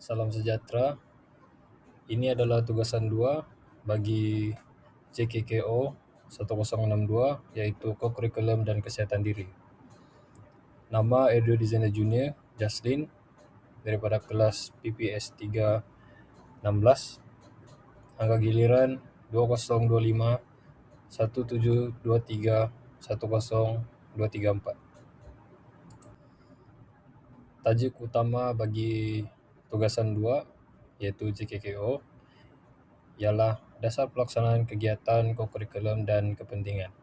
Salam sejahtera. Ini adalah tugasan 2 bagi JKKO 1062, yaitu Co-Curriculum dan Kesehatan Diri. Nama Audio Designer Junior Jaslin daripada kelas PPS 316. Angka giliran 2025 1723 10234. Tajuk utama bagi tugasan 2 iaitu JKKO ialah dasar pelaksanaan kegiatan co-curriculum dan kepentingan.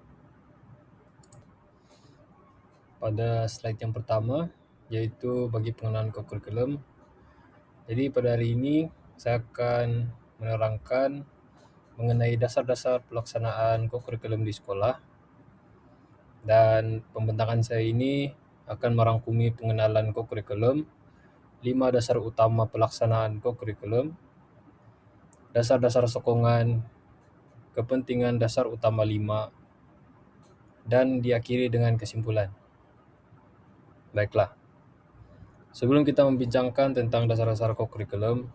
Pada slide yang pertama iaitu bagi pengenalan co-curriculum. Jadi pada hari ini saya akan menerangkan mengenai dasar-dasar pelaksanaan co-curriculum di sekolah, dan pembentangan saya ini akan merangkumi pengenalan co-curriculum, 5 dasar utama pelaksanaan co-curriculum, dasar-dasar sokongan, kepentingan dasar utama 5, dan diakhiri dengan kesimpulan. Baiklah, sebelum kita membincangkan tentang dasar-dasar co-curriculum,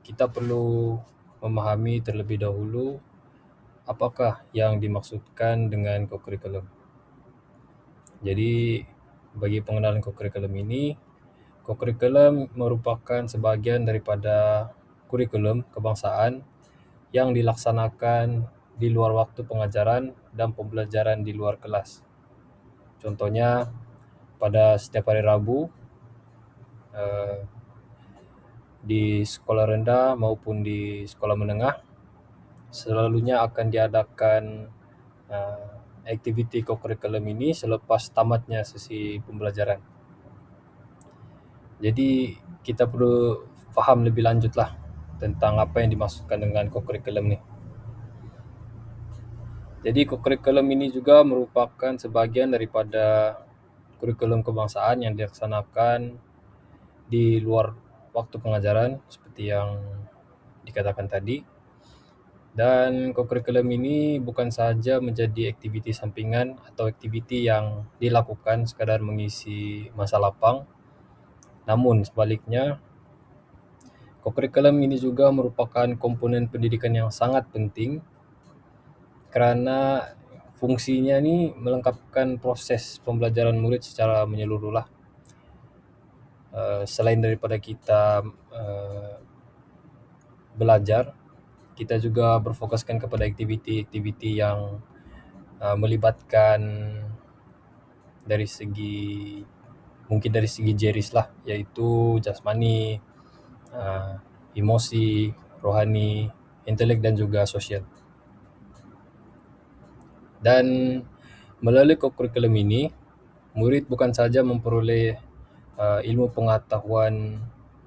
kita perlu memahami terlebih dahulu apakah yang dimaksudkan dengan co-curriculum. Jadi, bagi pengenalan co-curriculum ini, co-curriculum merupakan sebahagian daripada kurikulum kebangsaan yang dilaksanakan di luar waktu pengajaran dan pembelajaran di luar kelas. Contohnya, pada setiap hari Rabu, di sekolah rendah maupun di sekolah menengah, selalunya akan diadakan aktiviti co-curriculum ini selepas tamatnya sesi pembelajaran. Jadi, kita perlu faham lebih lanjutlah tentang apa yang dimaksudkan dengan co-curriculum ni. Jadi, co-curriculum ini juga merupakan sebahagian daripada kurikulum kebangsaan yang dilaksanakan di luar waktu pengajaran seperti yang dikatakan tadi. Dan co-curriculum ini bukan sahaja menjadi aktiviti sampingan atau aktiviti yang dilakukan sekadar mengisi masa lapang, namun sebaliknya, co-curriculum ini juga merupakan komponen pendidikan yang sangat penting kerana fungsinya ni melengkapkan proses pembelajaran murid secara menyeluruh lah. Selain daripada kita belajar, kita juga berfokuskan kepada aktiviti-aktiviti yang melibatkan dari segi jeris lah, iaitu jasmani, emosi, rohani, intelek dan juga sosial. Dan melalui co-curriculum ini, murid bukan saja memperoleh ilmu pengetahuan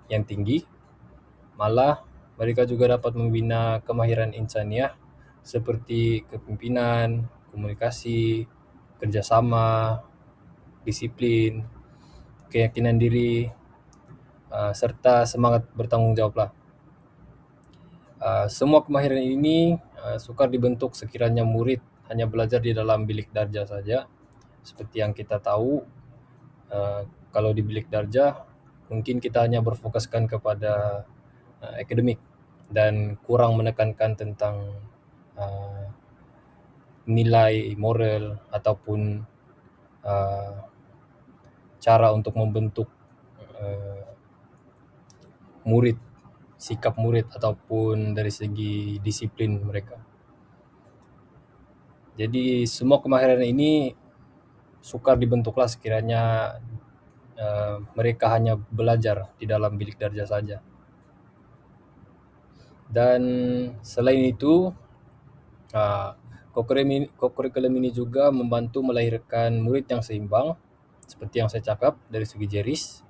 yang tinggi, malah mereka juga dapat membina kemahiran insaniah seperti kepimpinan, komunikasi, kerjasama, disiplin, keyakinan diri, serta semangat bertanggungjawab lah. Semua kemahiran ini sukar dibentuk sekiranya murid hanya belajar di dalam bilik darjah saja. Seperti yang kita tahu, kalau di bilik darjah mungkin kita hanya berfokuskan kepada akademik dan kurang menekankan tentang nilai moral ataupun cara untuk membentuk murid, sikap murid ataupun dari segi disiplin mereka. Jadi semua kemahiran ini sukar dibentuklah sekiranya mereka hanya belajar di dalam bilik darjah saja. Dan selain itu, co-curriculum ini juga membantu melahirkan murid yang seimbang seperti yang saya cakap dari segi jeris,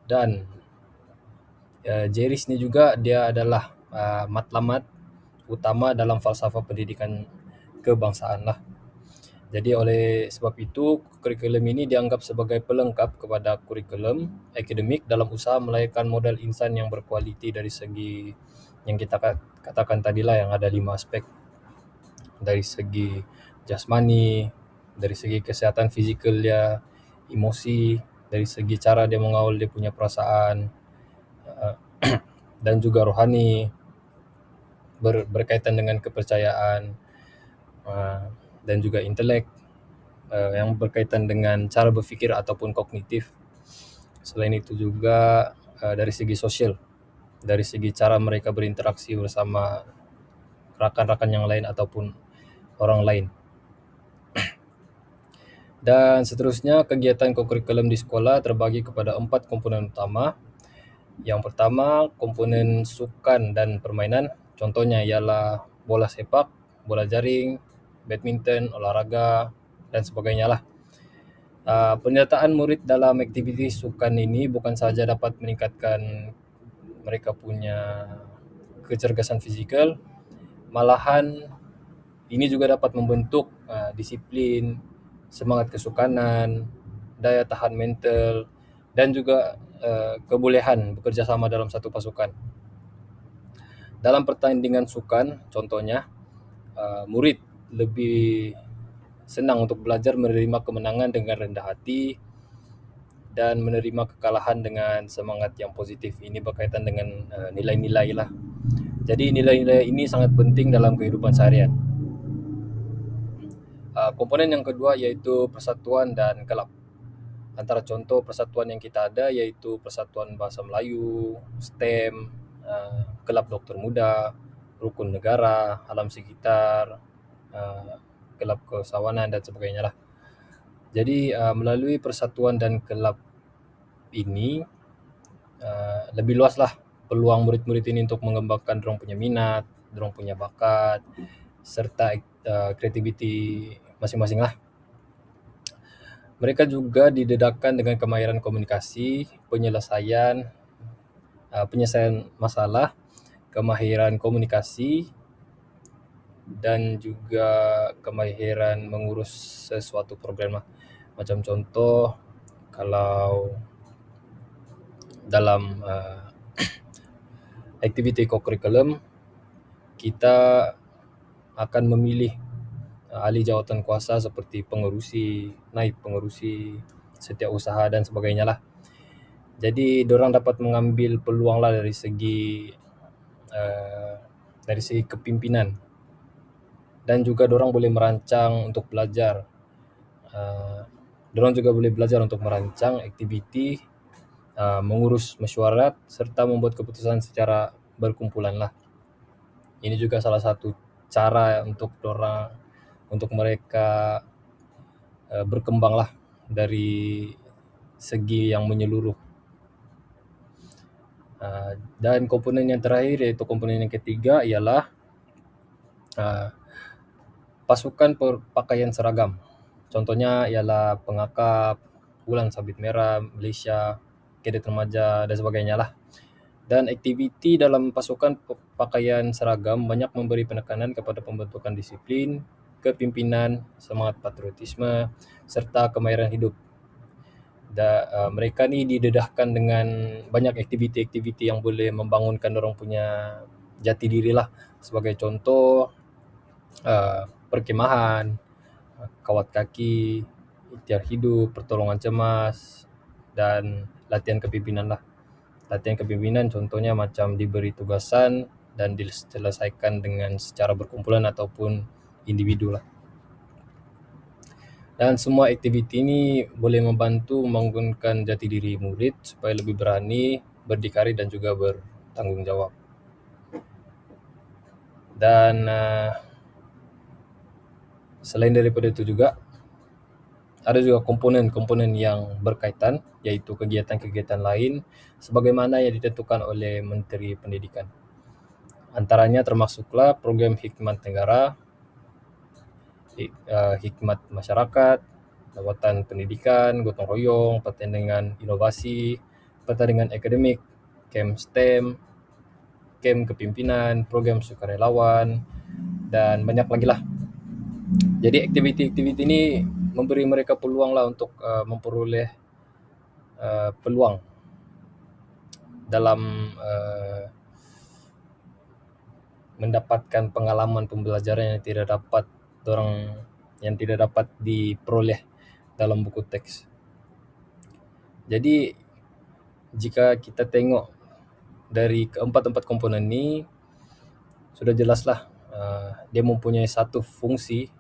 dan jeris ni juga dia adalah matlamat utama dalam falsafah pendidikan kebangsaan lah. Jadi oleh sebab itu, kurikulum ini dianggap sebagai pelengkap kepada kurikulum akademik dalam usaha melahirkan model insan yang berkualiti dari segi yang kita katakan tadilah, yang ada 5 aspek. Dari segi jasmani, dari segi kesihatan fizikal dia, emosi, dari segi cara dia mengawal dia punya perasaan, dan juga rohani, berkaitan dengan kepercayaan, dan juga intelek, yang berkaitan dengan cara berfikir ataupun kognitif. Selain itu juga dari segi sosial, dari segi cara mereka berinteraksi bersama rakan-rakan yang lain ataupun orang lain. Dan seterusnya, kegiatan kokurikulum di sekolah terbagi kepada 4 komponen utama. Yang pertama, komponen sukan dan permainan. Contohnya ialah bola sepak, bola jaring, badminton, olahraga, dan sebagainya lah. Penyertaan murid dalam aktiviti sukan ini bukan saja dapat meningkatkan mereka punya kecergasan fizikal, malahan ini juga dapat membentuk disiplin, semangat kesukanan, daya tahan mental, dan juga kebolehan bekerja sama dalam satu pasukan. Dalam pertandingan sukan, contohnya, murid lebih senang untuk belajar menerima kemenangan dengan rendah hati dan menerima kekalahan dengan semangat yang positif. Ini berkaitan dengan nilai-nilai lah. Jadi nilai-nilai ini sangat penting dalam kehidupan seharian. Komponen yang kedua yaitu persatuan dan kelab. Antara contoh persatuan yang kita ada yaitu Persatuan Bahasa Melayu, STEM, Kelab Dokter Muda, Rukun Negara, Alam Sekitar, Kelab Kesawanan dan sebagainya lah. Jadi melalui persatuan dan kelab ini lebih luas lah peluang murid-murid ini untuk mengembangkan dorong punya minat, dorong punya bakat, serta kreativiti masing-masing lah. Mereka juga didedahkan dengan kemahiran komunikasi, penyelesaian masalah, kemahiran komunikasi, dan juga kemahiran mengurus sesuatu program lah. Macam contoh, kalau dalam aktiviti kokurikulum, kita akan memilih ahli jawatan kuasa seperti pengerusi, naib pengerusi, setiausaha dan sebagainya lah. Jadi dorang dapat mengambil peluang lah dari segi kepimpinan, dan juga dorang boleh merancang untuk belajar. Dorang juga boleh belajar untuk merancang aktiviti, mengurus mesyuarat serta membuat keputusan secara berkumpulan lah. Ini juga salah satu cara untuk mereka berkembang lah dari segi yang menyeluruh. Dan komponen yang terakhir yaitu komponen yang ketiga ialah pasukan pakaian seragam. Contohnya ialah Pengakap, Bulan Sabit Merah, Malaysia, Kadet Remaja dan sebagainya lah. Dan aktiviti dalam pasukan pakaian seragam banyak memberi penekanan kepada pembentukan disiplin, kepimpinan, semangat patriotisme, serta kemahiran hidup. Mereka ni didedahkan dengan banyak aktiviti-aktiviti yang boleh membangunkan orang punya jati diri lah. Sebagai contoh, perkemahan, kawat kaki, ikhtiar hidup, pertolongan cemas, dan latihan kepimpinan lah. Latihan kepimpinan contohnya macam diberi tugasan dan diselesaikan dengan secara berkumpulan ataupun individu lah. Dan semua aktiviti ini boleh membantu membangunkan jati diri murid supaya lebih berani, berdikari dan juga bertanggungjawab. Dan selain daripada itu juga, ada juga komponen-komponen yang berkaitan, yaitu kegiatan-kegiatan lain sebagaimana yang ditentukan oleh Menteri Pendidikan. Antaranya termasuklah program Hikmat Negara, Hikmat Masyarakat, Lawatan Pendidikan, Gotong Royong, Pertandingan Inovasi, Pertandingan Akademik, Camp STEM, Camp Kepimpinan, Program Sukarelawan, dan banyak lagi lah. Jadi aktiviti-aktiviti ini memberi mereka peluang lah untuk memperoleh peluang dalam mendapatkan pengalaman pembelajaran yang tidak dapat diperoleh dalam buku teks. Jadi jika kita tengok dari keempat-empat komponen ini, sudah jelaslah dia mempunyai satu fungsi.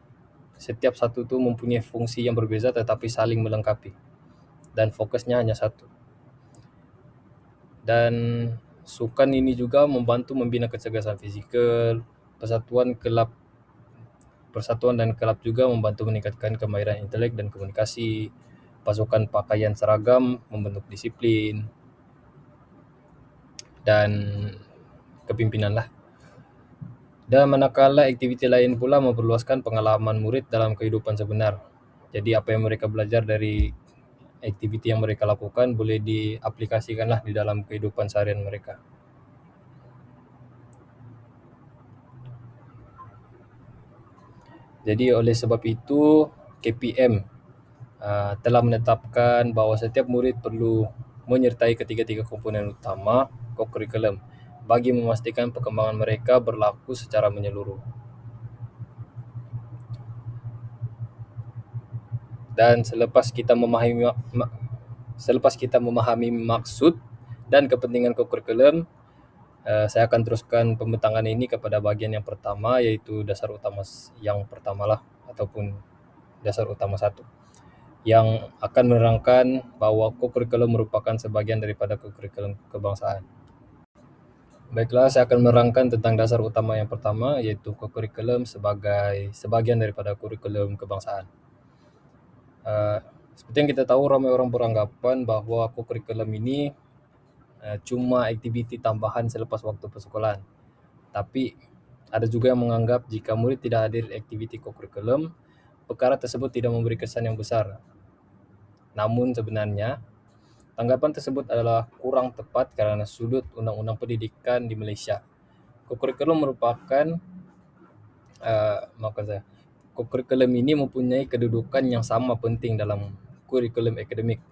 Setiap satu itu mempunyai fungsi yang berbeza tetapi saling melengkapi, dan fokusnya hanya satu. Dan sukan ini juga membantu membina kecerdasan fisikal, persatuan dan kelab juga membantu meningkatkan kemahiran intelek dan komunikasi, pasukan pakaian seragam membentuk disiplin, dan kepimpinan lah. Dan manakala aktiviti lain pula memperluaskan pengalaman murid dalam kehidupan sebenar. Jadi apa yang mereka belajar dari aktiviti yang mereka lakukan boleh diaplikasikanlah di dalam kehidupan seharian mereka. Jadi oleh sebab itu KPM telah menetapkan bahawa setiap murid perlu menyertai ketiga-tiga komponen utama kokurikulum bagi memastikan perkembangan mereka berlaku secara menyeluruh. Dan selepas kita memahami maksud dan kepentingan kokurikulum, saya akan teruskan pembentangan ini kepada bagian yang pertama, yaitu dasar utama yang pertama lah, ataupun dasar utama 1, yang akan menerangkan bahawa kokurikulum merupakan sebahagian daripada kokurikulum kebangsaan. Baiklah, saya akan menerangkan tentang dasar utama yang pertama, yaitu kokurikulum sebagai sebahagian daripada kurikulum kebangsaan. Seperti yang kita tahu, ramai orang beranggapan bahawa kokurikulum ini cuma aktiviti tambahan selepas waktu persekolahan. Tapi ada juga yang menganggap jika murid tidak hadir aktiviti kokurikulum, perkara tersebut tidak memberi kesan yang besar. Namun sebenarnya, tanggapan tersebut adalah kurang tepat kerana sudut undang-undang pendidikan di Malaysia. Kokurikulum merupakan kokurikulum ini mempunyai kedudukan yang sama penting dalam kurikulum akademik.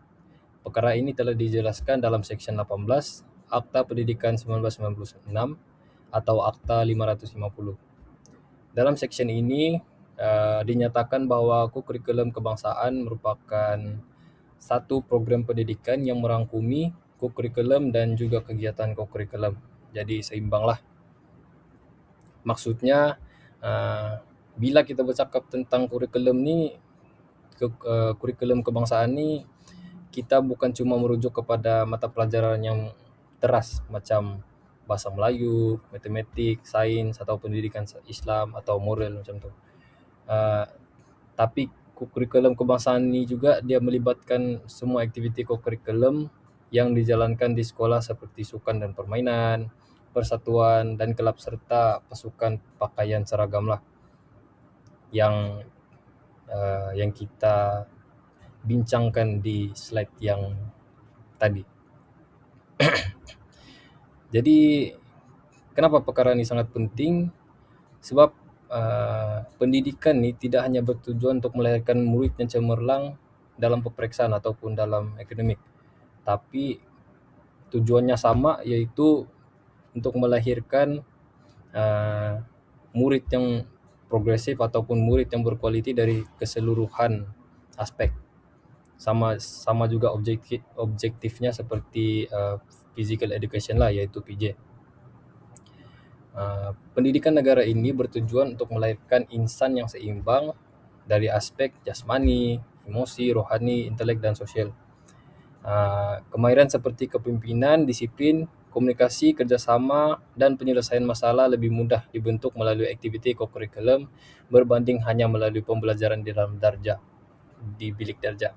Perkara ini telah dijelaskan dalam Seksyen 18 Akta Pendidikan 1996 atau Akta 550. Dalam seksyen ini dinyatakan bahawa kurikulum kebangsaan merupakan satu program pendidikan yang merangkumi kurikulum dan juga kegiatan kurikulum. Jadi seimbanglah. Maksudnya bila kita bercakap tentang kurikulum ni, kurikulum kebangsaan ni, kita bukan cuma merujuk kepada mata pelajaran yang teras macam bahasa Melayu, matematik, sains atau pendidikan Islam atau moral macam tu. Tapi kurikulum kebangsaan ni juga dia melibatkan semua aktiviti kurikulum yang dijalankan di sekolah seperti sukan dan permainan, persatuan dan kelab serta pasukan pakaian seragam lah, yang kita bincangkan di slide yang tadi. Jadi kenapa perkara ini sangat penting? Sebab pendidikan ni tidak hanya bertujuan untuk melahirkan murid yang cemerlang dalam peperiksaan ataupun dalam akademik, tapi tujuannya sama, iaitu untuk melahirkan murid yang progresif ataupun murid yang berkualiti dari keseluruhan aspek. Sama juga objektifnya seperti physical education lah, iaitu PJ. Pendidikan negara ini bertujuan untuk melahirkan insan yang seimbang dari aspek jasmani, emosi, rohani, intelek dan sosial. Kemahiran seperti kepimpinan, disiplin, komunikasi, kerjasama dan penyelesaian masalah lebih mudah dibentuk melalui aktiviti kokurikulum berbanding hanya melalui pembelajaran di dalam darjah, di bilik darjah.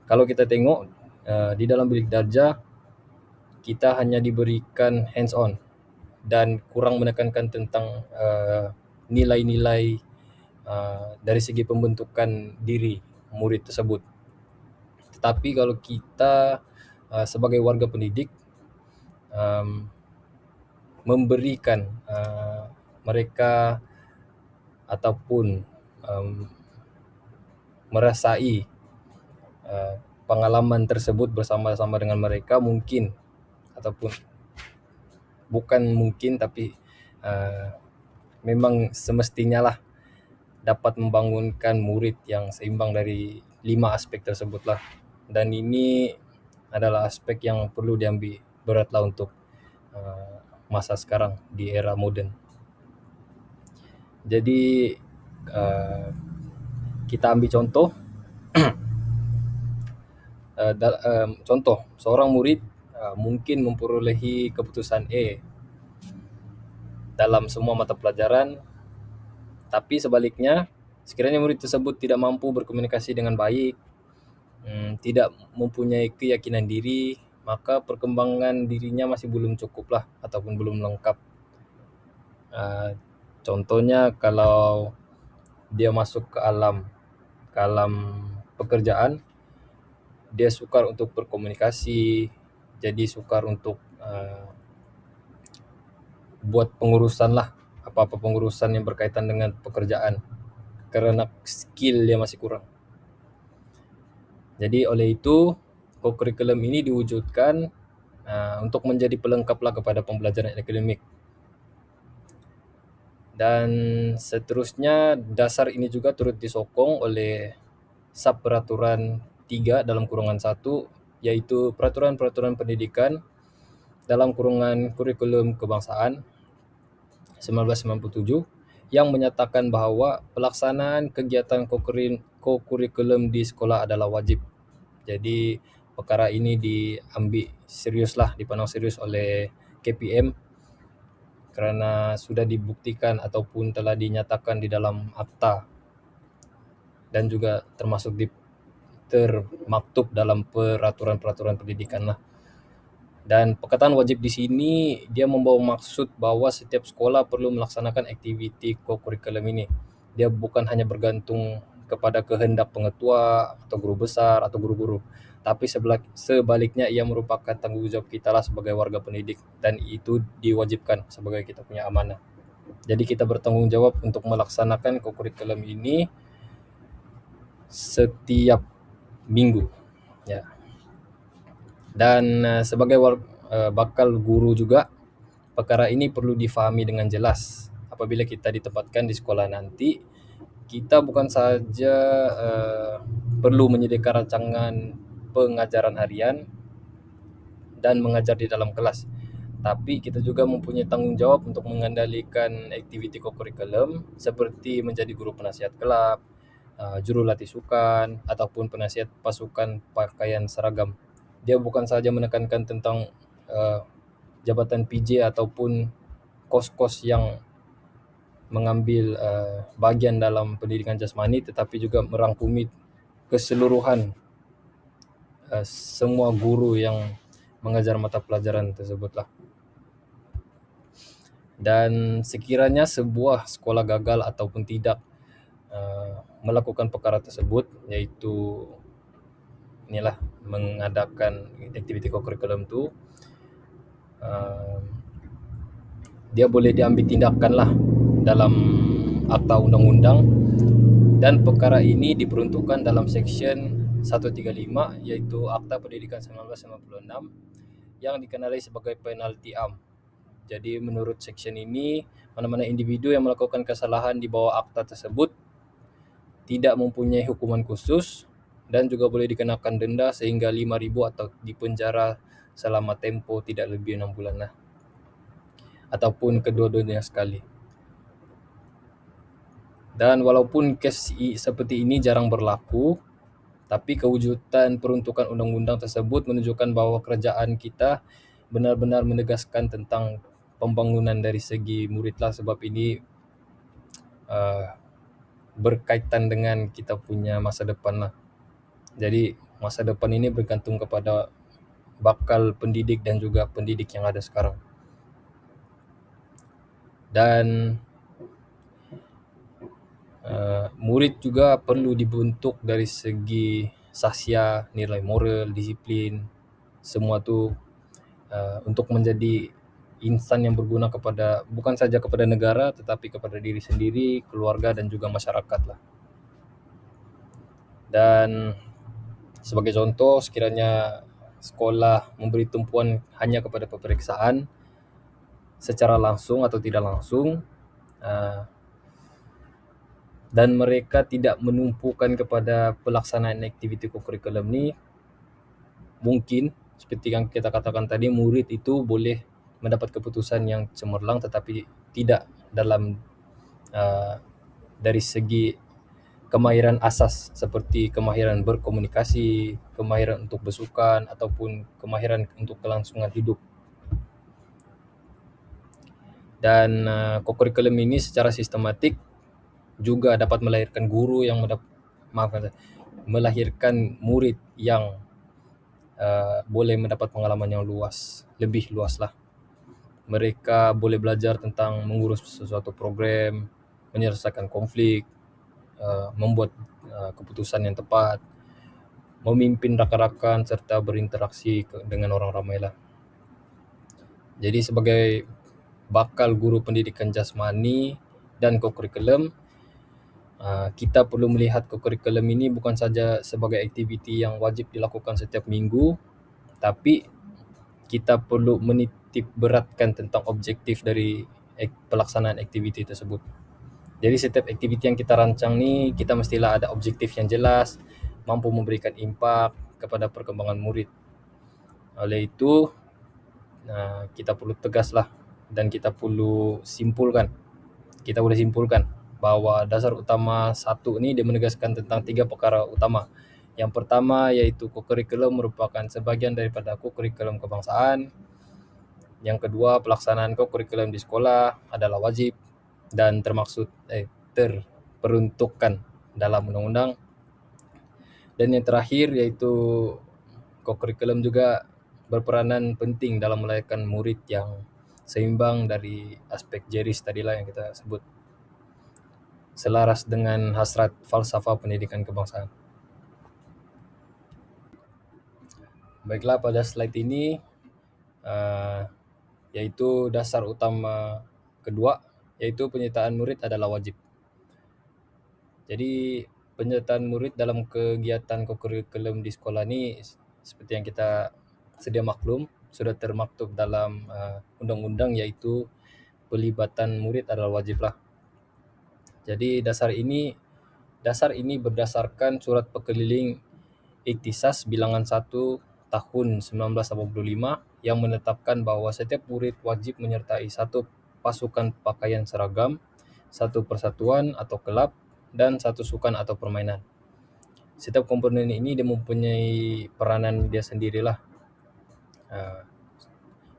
Kalau kita tengok di dalam bilik darjah, kita hanya diberikan hands on dan kurang menekankan tentang nilai-nilai dari segi pembentukan diri murid tersebut. Tetapi kalau kita sebagai warga pendidik memberikan mereka ataupun merasai pengalaman tersebut bersama-sama dengan mereka, mungkin ataupun bukan mungkin tapi memang semestinya lah dapat membangunkan murid yang seimbang dari 5 aspek tersebut lah. dan ini adalah aspek yang perlu diambil beratlah untuk masa sekarang di era moden. Jadi kita ambil contoh contoh seorang murid mungkin memperolehi keputusan A dalam semua mata pelajaran, tapi sebaliknya sekiranya murid tersebut tidak mampu berkomunikasi dengan baik, tidak mempunyai keyakinan diri, maka perkembangan dirinya masih belum cukup lah ataupun belum lengkap. Contohnya kalau dia masuk ke alam pekerjaan, dia sukar untuk berkomunikasi, jadi sukar untuk buat pengurusan lah, apa-apa pengurusan yang berkaitan dengan pekerjaan, karena skill dia masih kurang. Jadi oleh itu co-curriculum ini diwujudkan untuk menjadi pelengkap lah kepada pembelajaran akademik. Dan seterusnya dasar ini juga turut disokong oleh sub peraturan 3 dalam kurungan 1, yaitu peraturan-peraturan pendidikan dalam kurungan kurikulum kebangsaan 1997 yang menyatakan bahwa pelaksanaan kegiatan co-curriculum di sekolah adalah wajib. Jadi perkara ini diambil serius lah, dipandang serius oleh KPM kerana sudah dibuktikan ataupun telah dinyatakan di dalam akta dan juga termasuk termaktub dalam peraturan-peraturan pendidikan lah. Dan perkataan wajib di sini dia membawa maksud bahwa setiap sekolah perlu melaksanakan aktiviti co-curriculum ini. Dia bukan hanya bergantung kepada kehendak pengetua atau guru besar atau guru-guru, tapi sebaliknya ia merupakan tanggungjawab kita lah sebagai warga pendidik, dan itu diwajibkan sebagai kita punya amanah. Jadi kita bertanggung jawab untuk melaksanakan co-curriculum ini setiap minggu, ya. Dan sebagai bakal guru juga, perkara ini perlu difahami dengan jelas. Apabila kita ditempatkan di sekolah nanti, kita bukan saja perlu menyediakan rancangan pengajaran harian dan mengajar di dalam kelas, tapi kita juga mempunyai tanggung jawab untuk mengendalikan aktiviti co-curriculum seperti menjadi guru penasihat kelab, jurulatih sukan, ataupun penasihat pasukan pakaian seragam. Dia bukan saja menekankan tentang jabatan PJ ataupun kos-kos yang mengambil bagian dalam pendidikan jasmani, tetapi juga merangkumi keseluruhan semua guru yang mengajar mata pelajaran tersebutlah. Dan sekiranya sebuah sekolah gagal ataupun tidak melakukan perkara tersebut, yaitu inilah mengadakan aktiviti co-curriculum tu, dia boleh diambil tindakan lah dalam akta undang-undang, dan perkara ini diperuntukkan dalam seksyen 135 yaitu Akta Pendidikan 1996 yang dikenali sebagai penalti am. Jadi menurut seksyen ini, mana-mana individu yang melakukan kesalahan di bawah akta tersebut tidak mempunyai hukuman khusus dan juga boleh dikenakan denda sehingga 5,000 atau dipenjara selama tempoh tidak lebih 6 bulan lah, ataupun kedua-duanya sekali. Dan walaupun kes seperti ini jarang berlaku, tapi kewujudan peruntukan undang-undang tersebut menunjukkan bahwa kerajaan kita benar-benar menegaskan tentang pembangunan dari segi murid lah, sebab ini berkaitan dengan kita punya masa depan lah. Jadi masa depan ini bergantung kepada bakal pendidik dan juga pendidik yang ada sekarang. Dan murid juga perlu dibentuk dari segi sahsia, nilai moral, disiplin, semua tu untuk menjadi insan yang berguna kepada bukan saja kepada negara tetapi kepada diri sendiri, keluarga dan juga masyarakat lah. Dan sebagai contoh, sekiranya sekolah memberi tumpuan hanya kepada peperiksaan secara langsung atau tidak langsung, dan mereka tidak menumpukan kepada pelaksanaan aktiviti co-curriculum ni, mungkin seperti yang kita katakan tadi, murid itu boleh mendapat keputusan yang cemerlang tetapi tidak dalam dari segi kemahiran asas seperti kemahiran berkomunikasi, kemahiran untuk bersukan, ataupun kemahiran untuk kelangsungan hidup. Dan kokurikulum ini secara sistematik juga dapat melahirkan guru yang melahirkan murid yang boleh mendapat pengalaman yang lebih luas lah. Mereka boleh belajar tentang mengurus sesuatu program, menyelesaikan konflik, membuat keputusan yang tepat, memimpin rakan-rakan, serta berinteraksi dengan orang ramai lah. Jadi sebagai bakal guru pendidikan jasmani dan kokurikulum, kita perlu melihat kokurikulum ini bukan saja sebagai aktiviti yang wajib dilakukan setiap minggu, tapi kita perlu menitik beratkan tentang objektif dari pelaksanaan aktiviti tersebut. Jadi setiap aktiviti yang kita rancang ni, kita mestilah ada objektif yang jelas, mampu memberikan impak kepada perkembangan murid. Oleh itu, kita perlu tegaslah dan kita perlu simpulkan. Kita boleh simpulkan bahawa dasar utama 1 ni dia menegaskan tentang 3 perkara utama. Yang pertama iaitu kokurikulum merupakan sebahagian daripada kokurikulum kebangsaan. Yang kedua, pelaksanaan kokurikulum di sekolah adalah wajib dan terperuntukkan dalam undang-undang. Dan yang terakhir iaitu kokurikulum juga berperanan penting dalam melahirkan murid yang seimbang dari aspek jeris tadilah yang kita sebut, selaras dengan hasrat falsafah pendidikan kebangsaan. Baiklah, pada slide ini iaitu dasar utama kedua, iaitu penyertaan murid adalah wajib. Jadi penyertaan murid dalam kegiatan kokurikulum di sekolah ni seperti yang kita sedia maklum, sudah termaktub dalam undang-undang, iaitu pelibatan murid adalah wajib lah. Jadi dasar ini berdasarkan surat pekeliling Iktisas bilangan 1 tahun 1985 yang menetapkan bahawa setiap murid wajib menyertai 1 pasukan pakaian seragam, 1 persatuan atau kelab, dan 1 sukan atau permainan. Setiap komponen ini dia mempunyai peranan dia sendirilah.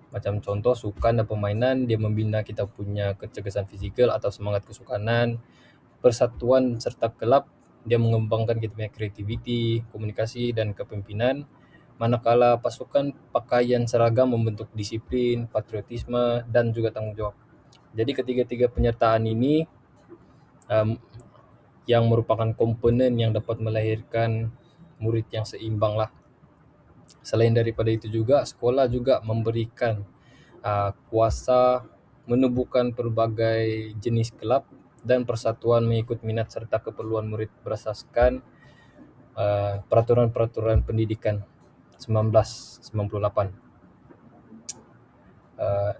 Macam contoh sukan dan permainan, dia membina kita punya kecergasan fizikal atau semangat kesukanan. Persatuan serta kelab, dia mengembangkan kita punya kreativiti, komunikasi dan kepimpinan. Manakala pasukan pakaian seragam membentuk disiplin, patriotisme dan juga tanggungjawab. Jadi ketiga-tiga penyertaan ini yang merupakan komponen yang dapat melahirkan murid yang seimbang lah. Selain daripada itu juga, sekolah juga memberikan kuasa menubuhkan pelbagai jenis kelab dan persatuan mengikut minat serta keperluan murid berasaskan peraturan-peraturan pendidikan 1998.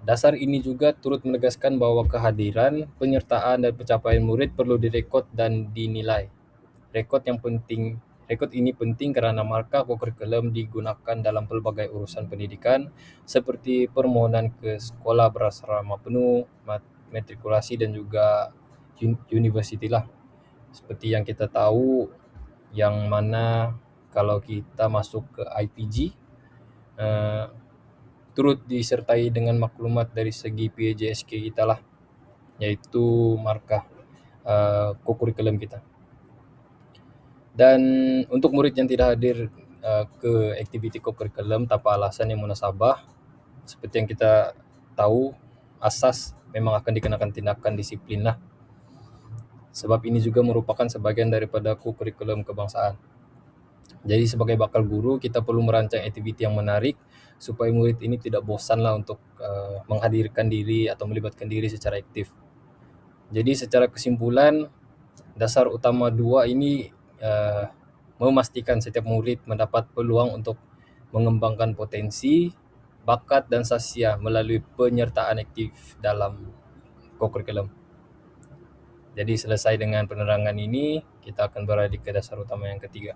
Dasar ini juga turut menegaskan bahawa kehadiran, penyertaan dan pencapaian murid perlu direkod dan dinilai. Rekod ini penting kerana markah kokurikulum digunakan dalam pelbagai urusan pendidikan seperti permohonan ke sekolah berasrama penuh, matrikulasi dan juga universiti lah. Seperti yang kita tahu, yang mana kalau kita masuk ke IPG, turut disertai dengan maklumat dari segi PAJSK kita lah, iaitu markah kokurikulum kita. Dan untuk murid yang tidak hadir ke aktiviti kokurikulum tanpa alasan yang munasabah, seperti yang kita tahu, asas memang akan dikenakan tindakan disiplin lah. Sebab ini juga merupakan sebahagian daripada kokurikulum kebangsaan. Jadi sebagai bakal guru, kita perlu merancang aktiviti yang menarik supaya murid ini tidak bosanlah untuk menghadirkan diri atau melibatkan diri secara aktif. Jadi secara kesimpulan, dasar utama 2 ini memastikan setiap murid mendapat peluang untuk mengembangkan potensi, bakat dan sasya melalui penyertaan aktif dalam kokurikulum. Jadi selesai dengan penerangan ini, kita akan beralih ke dasar utama yang ketiga.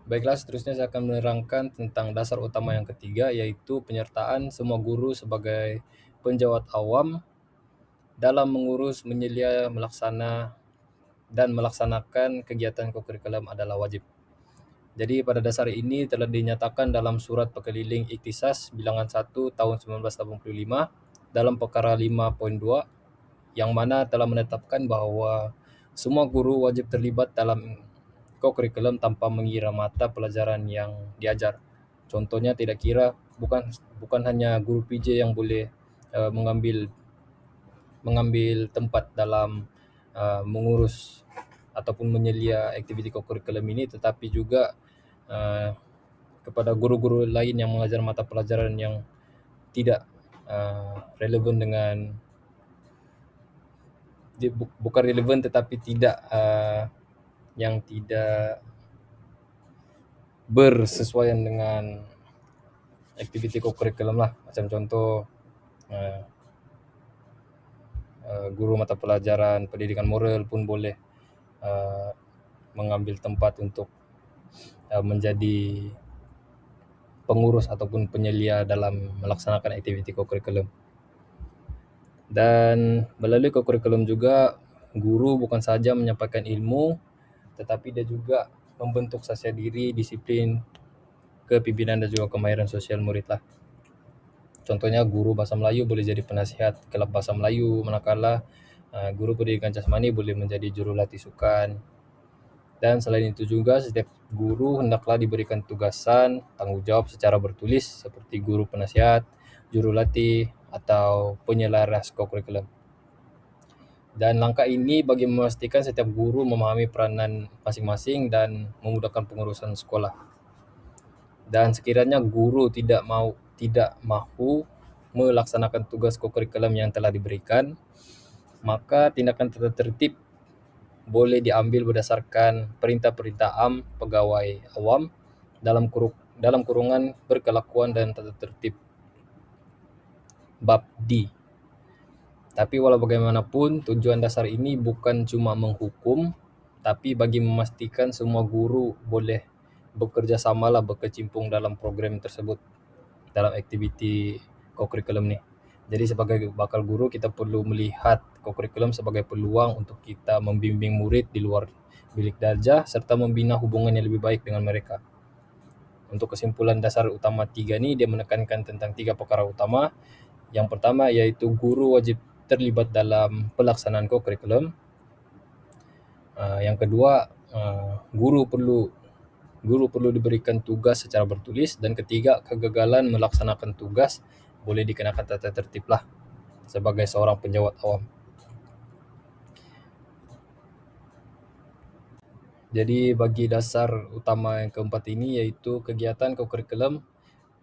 Baiklah, seterusnya saya akan menerangkan tentang dasar utama yang ketiga, yaitu penyertaan semua guru sebagai penjawat awam dalam mengurus, menyelia, melaksanakan kegiatan kokurikulum adalah wajib. Jadi pada dasar ini telah dinyatakan dalam Surat Pekeliling Iktisas Bilangan 1 tahun 1985 dalam perkara 5.2 yang mana telah menetapkan bahawa semua guru wajib terlibat dalam kokurikulum tanpa mengira mata pelajaran yang diajar. Contohnya tidak kira bukan hanya guru PJ yang boleh mengambil tempat dalam mengurus ataupun menyelia aktiviti kokurikulum ini, tetapi juga kepada guru-guru lain yang mengajar mata pelajaran yang tidak relevan dengan bukan relevan tetapi tidak yang tidak bersesuaian dengan aktiviti kokurikulum lah. Macam contoh guru mata pelajaran pendidikan moral pun boleh mengambil tempat untuk menjadi pengurus ataupun penyelia dalam melaksanakan aktiviti kokurikulum. Dan melalui kokurikulum juga guru bukan saja menyampaikan ilmu, tetapi dia juga membentuk sasya diri, disiplin, kepimpinan dan juga kemahiran sosial murid lah. Contohnya guru bahasa Melayu boleh jadi penasihat kelab bahasa Melayu, manakala guru pendidikan jasmani boleh menjadi jurulatih sukan. Dan selain itu juga setiap guru hendaklah diberikan tugasan, tanggung jawab secara bertulis seperti guru penasihat, jurulatih atau penyelaras kokurikulum. Dan langkah ini bagi memastikan setiap guru memahami peranan masing-masing dan memudahkan pengurusan sekolah. Dan sekiranya guru tidak mahu melaksanakan tugas kokurikulum yang telah diberikan, maka tindakan tata tertib boleh diambil berdasarkan perintah-perintah pegawai awam dalam kurungan berkelakuan dan tata tertib bab D. Tapi walau bagaimanapun, tujuan dasar ini bukan cuma menghukum, tapi bagi memastikan semua guru boleh bekerja samalah berkecimpung dalam program tersebut, dalam aktiviti kokurikulum ni. Jadi sebagai bakal guru, kita perlu melihat kokurikulum sebagai peluang untuk kita membimbing murid di luar bilik darjah serta membina hubungan yang lebih baik dengan mereka. Untuk kesimpulan dasar utama 3 ni, dia menekankan tentang 3 perkara utama. Yang pertama iaitu guru wajib terlibat dalam pelaksanaan kokurikulum. Yang kedua, guru perlu diberikan tugas secara bertulis. Dan ketiga, kegagalan melaksanakan tugas boleh dikenakan tata tertib lah sebagai seorang penjawat awam. Jadi bagi dasar utama yang keempat ini, iaitu kegiatan kokurikulum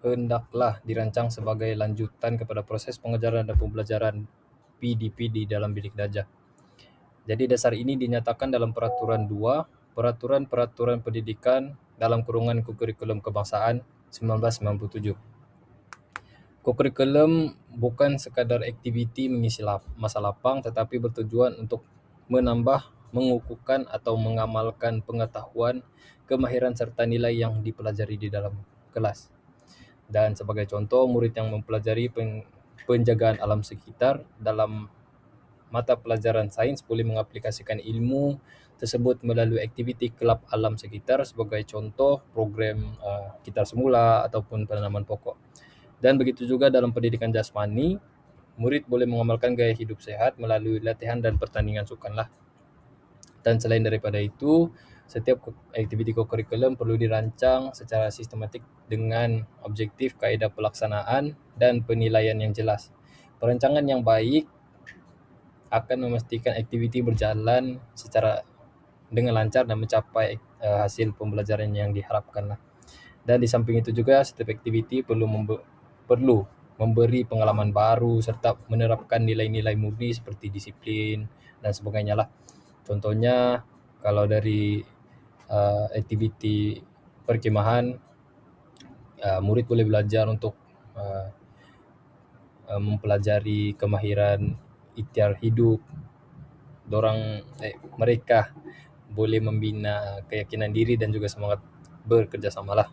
hendaklah dirancang sebagai lanjutan kepada proses pengajaran dan pembelajaran PDP di dalam bilik darjah. Jadi dasar ini dinyatakan dalam Peraturan 2, Peraturan Pendidikan dalam kurungan Kokurikulum Kebangsaan 1997. Kokurikulum bukan sekadar aktiviti mengisi masa lapang, tetapi bertujuan untuk menambah, mengukuhkan atau mengamalkan pengetahuan, kemahiran serta nilai yang dipelajari di dalam kelas. Dan sebagai contoh, murid yang mempelajari penjagaan alam sekitar dalam mata pelajaran sains boleh mengaplikasikan ilmu tersebut melalui aktiviti kelab alam sekitar, sebagai contoh program Kitar Semula ataupun penanaman pokok. Dan begitu juga dalam pendidikan jasmani, murid boleh mengamalkan gaya hidup sehat melalui latihan dan pertandingan sukan lah. Dan selain daripada itu, setiap aktiviti kokurikulum perlu dirancang secara sistematik dengan objektif, kaedah pelaksanaan dan penilaian yang jelas. Perancangan yang baik akan memastikan aktiviti berjalan secara dengan lancar dan mencapai hasil pembelajaran yang diharapkan lah. Dan di samping itu juga, setiap aktiviti perlu memberi pengalaman baru serta menerapkan nilai-nilai murni seperti disiplin dan sebagainya lah. Contohnya, kalau dari aktiviti perkemahan, murid boleh belajar untuk mempelajari kemahiran ikhtiar hidup. Mereka boleh membina keyakinan diri dan juga semangat bekerjasamalah.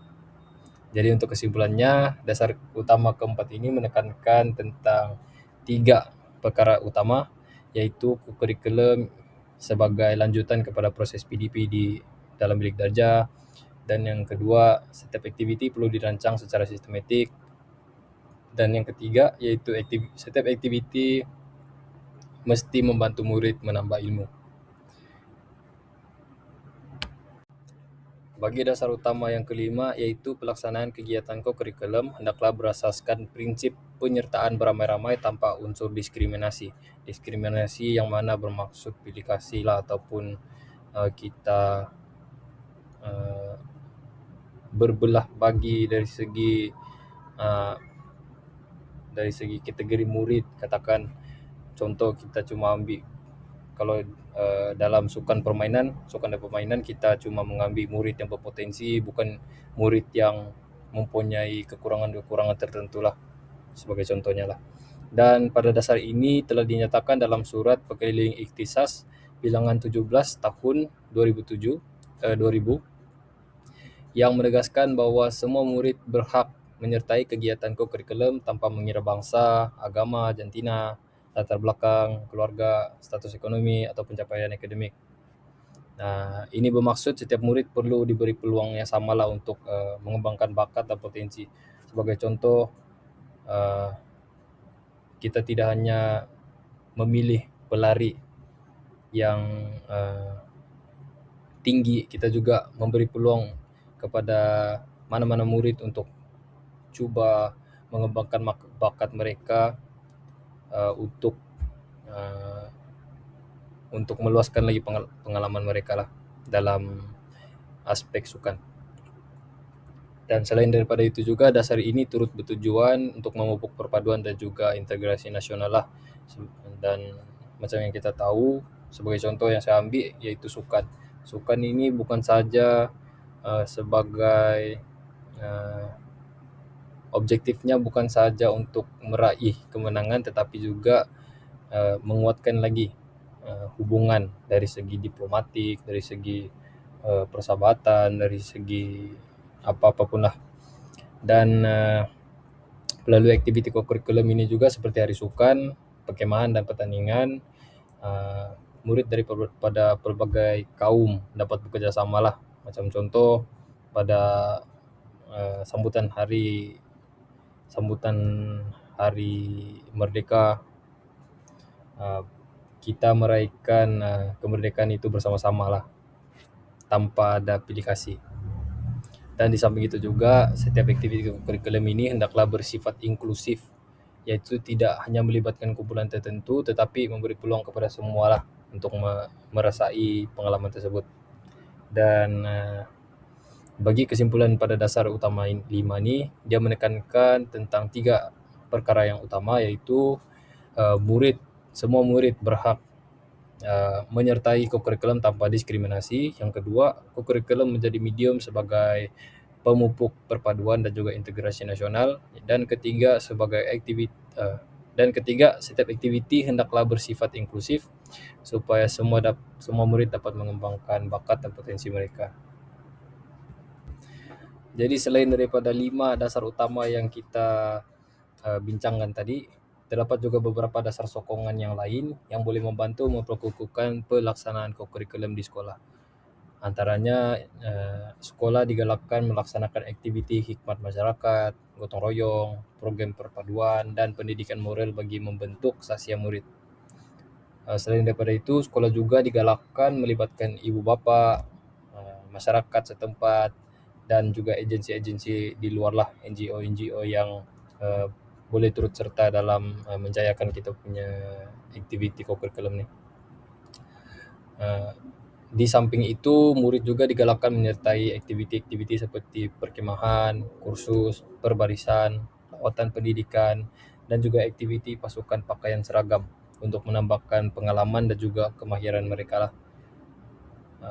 Jadi untuk kesimpulannya, dasar utama keempat ini menekankan tentang 3 perkara utama, yaitu kurikulum sebagai lanjutan kepada proses PDP di dalam bilik darjah, dan yang kedua, setiap aktiviti perlu dirancang secara sistematik, dan yang ketiga yaitu setiap aktiviti mesti membantu murid menambah ilmu. Bagi dasar utama yang kelima, yaitu pelaksanaan kegiatan kokurikulum hendaklah berasaskan prinsip penyertaan beramai-ramai tanpa unsur diskriminasi. Diskriminasi yang mana bermaksud pilih kasih lah, ataupun kita berbelah bagi dari segi kategori murid. Katakan contoh, kita cuma ambil kalau dalam sukan dan permainan kita cuma mengambil murid yang berpotensi, bukan murid yang mempunyai kekurangan-kekurangan tertentu lah, sebagai contohnya lah. Dan pada dasar ini telah dinyatakan dalam surat Pekeliling Ikhtisas bilangan 17 tahun 2000 yang menegaskan bahwa semua murid berhak menyertai kegiatan kokurikulum tanpa mengira bangsa, agama, jantina, latar belakang, keluarga, status ekonomi, atau pencapaian akademik. Nah, ini bermaksud setiap murid perlu diberi peluang yang samalah untuk mengembangkan bakat dan potensi. Sebagai contoh, kita tidak hanya memilih pelari yang tinggi, kita juga memberi peluang kepada mana-mana murid untuk cuba mengembangkan bakat mereka untuk meluaskan lagi pengalaman mereka lah dalam aspek sukan. Dan selain daripada itu juga, dasar ini turut bertujuan untuk memupuk perpaduan dan juga integrasi nasional lah. Dan macam yang kita tahu, sebagai contoh yang saya ambil yaitu sukan. Sukan ini bukan saja sebagai objektifnya bukan saja untuk meraih kemenangan, tetapi juga menguatkan lagi hubungan dari segi diplomatik, dari segi persahabatan, dari segi apa-apapun lah. Dan melalui aktiviti kokurikulum ini juga seperti hari sukan, perkemahan, dan pertandingan, murid pada pelbagai kaum dapat bekerja sama lah. Macam contoh pada sambutan hari Merdeka, kita meraihkan kemerdekaan itu bersama-sama lah, tanpa ada pilih kasih. Dan di samping itu juga, setiap aktiviti kurikulum ini hendaklah bersifat inklusif, yaitu tidak hanya melibatkan kumpulan tertentu, tetapi memberi peluang kepada semua lah untuk merasai pengalaman tersebut. Dan bagi kesimpulan pada dasar utama 5 ini, dia menekankan tentang 3 perkara yang utama, yaitu semua murid berhak menyertai kokurikulum tanpa diskriminasi. Yang kedua, kokurikulum menjadi medium sebagai pemupuk perpaduan dan juga integrasi nasional. Dan ketiga, setiap aktiviti hendaklah bersifat inklusif supaya semua murid dapat mengembangkan bakat dan potensi mereka. Jadi selain daripada 5 dasar utama yang kita bincangkan tadi, terdapat juga beberapa dasar sokongan yang lain yang boleh membantu memperkukuhkan pelaksanaan kokurikulum di sekolah. Antaranya, sekolah digalakkan melaksanakan aktiviti hikmat masyarakat, gotong royong, program perpaduan, dan pendidikan moral bagi membentuk sasiah murid. Selain daripada itu, sekolah juga digalakkan melibatkan ibu bapa, masyarakat setempat, dan juga agensi-agensi di luar lah, NGO yang boleh turut serta dalam menjayakan kita punya aktiviti kokurikulum ni. Di samping itu, murid juga digalakkan menyertai aktiviti-aktiviti seperti perkemahan, kursus, perbarisan, lawatan pendidikan, dan juga aktiviti pasukan pakaian seragam untuk menambahkan pengalaman dan juga kemahiran mereka lah.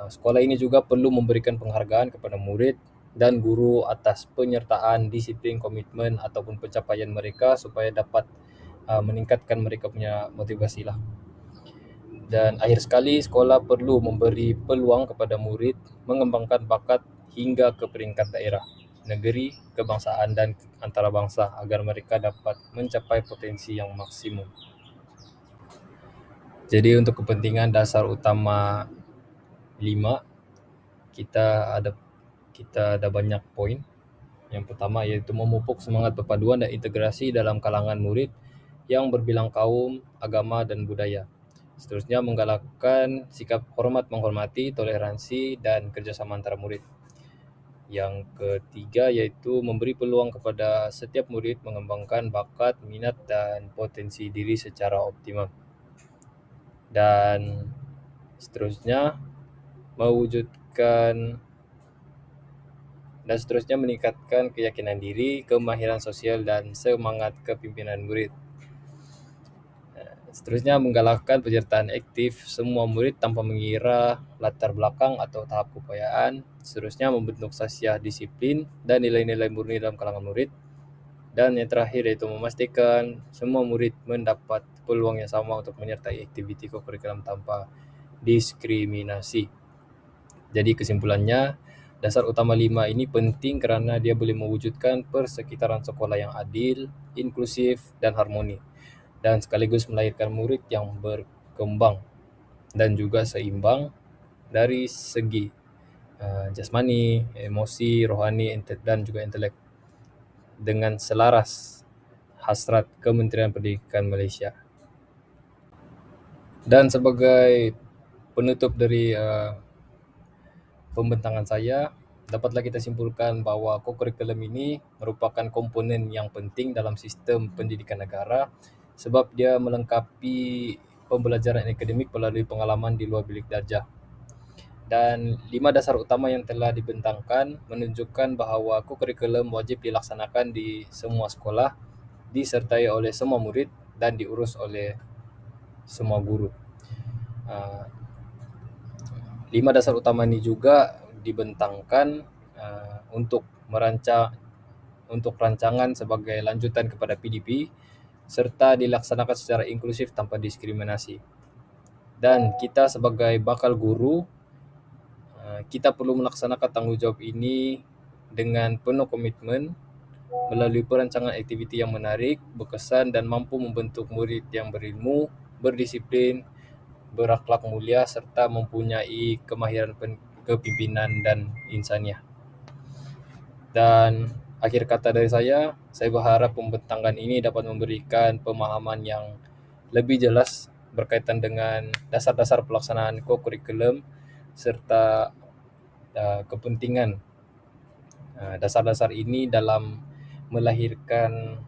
Sekolah ini juga perlu memberikan penghargaan kepada murid dan guru atas penyertaan, disiplin, komitmen ataupun pencapaian mereka supaya dapat meningkatkan mereka punya motivasi lah. Dan akhir sekali, sekolah perlu memberi peluang kepada murid mengembangkan bakat hingga ke peringkat daerah, negeri, kebangsaan, dan antarabangsa agar mereka dapat mencapai potensi yang maksimum. Jadi untuk kepentingan dasar utama 5, kita ada banyak poin. Yang pertama yaitu memupuk semangat perpaduan dan integrasi dalam kalangan murid yang berbilang kaum, agama, dan budaya. Seterusnya menggalakkan sikap hormat menghormati, toleransi, dan kerjasama antara murid. Yang ketiga yaitu memberi peluang kepada setiap murid mengembangkan bakat, minat, dan potensi diri secara optimal. Dan seterusnya meningkatkan keyakinan diri, kemahiran sosial, dan semangat kepimpinan murid. Seterusnya menggalakkan penyertaan aktif semua murid tanpa mengira latar belakang atau tahap keupayaan. Seterusnya membentuk sasiah disiplin dan nilai-nilai murni dalam kalangan murid. Dan yang terakhir yaitu memastikan semua murid mendapat peluang yang sama untuk menyertai aktiviti kokurikulum tanpa diskriminasi. Jadi kesimpulannya, dasar utama 5 ini penting karena dia boleh mewujudkan persekitaran sekolah yang adil, inklusif, dan harmoni, dan sekaligus melahirkan murid yang berkembang dan juga seimbang dari segi jasmani, emosi, rohani, dan juga intelek dengan selaras hasrat Kementerian Pendidikan Malaysia. Dan sebagai penutup dari pembentangan saya, dapatlah kita simpulkan bahwa kokurikulum ini merupakan komponen yang penting dalam sistem pendidikan negara sebab dia melengkapi pembelajaran akademik melalui pengalaman di luar bilik darjah. Dan 5 dasar utama yang telah dibentangkan menunjukkan bahawa kokurikulum wajib dilaksanakan di semua sekolah, disertai oleh semua murid dan diurus oleh semua guru. 5 dasar utama ini juga dibentangkan untuk rancangan sebagai lanjutan kepada PDP serta dilaksanakan secara inklusif tanpa diskriminasi. Dan kita sebagai bakal guru, kita perlu melaksanakan tanggungjawab ini dengan penuh komitmen melalui perancangan aktiviti yang menarik, berkesan, dan mampu membentuk murid yang berilmu, berdisiplin, berakhlak mulia, serta mempunyai kemahiran kepimpinan dan insaniah. Dan akhir kata dari saya berharap pembentangan ini dapat memberikan pemahaman yang lebih jelas berkaitan dengan dasar-dasar pelaksanaan kokurikulum serta kepentingan dasar-dasar ini dalam melahirkan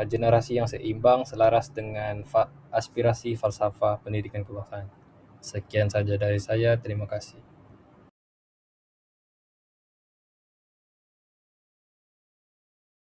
generasi yang seimbang selaras dengan aspirasi falsafah pendidikan kebangsaan. Sekian saja dari saya, terima kasih.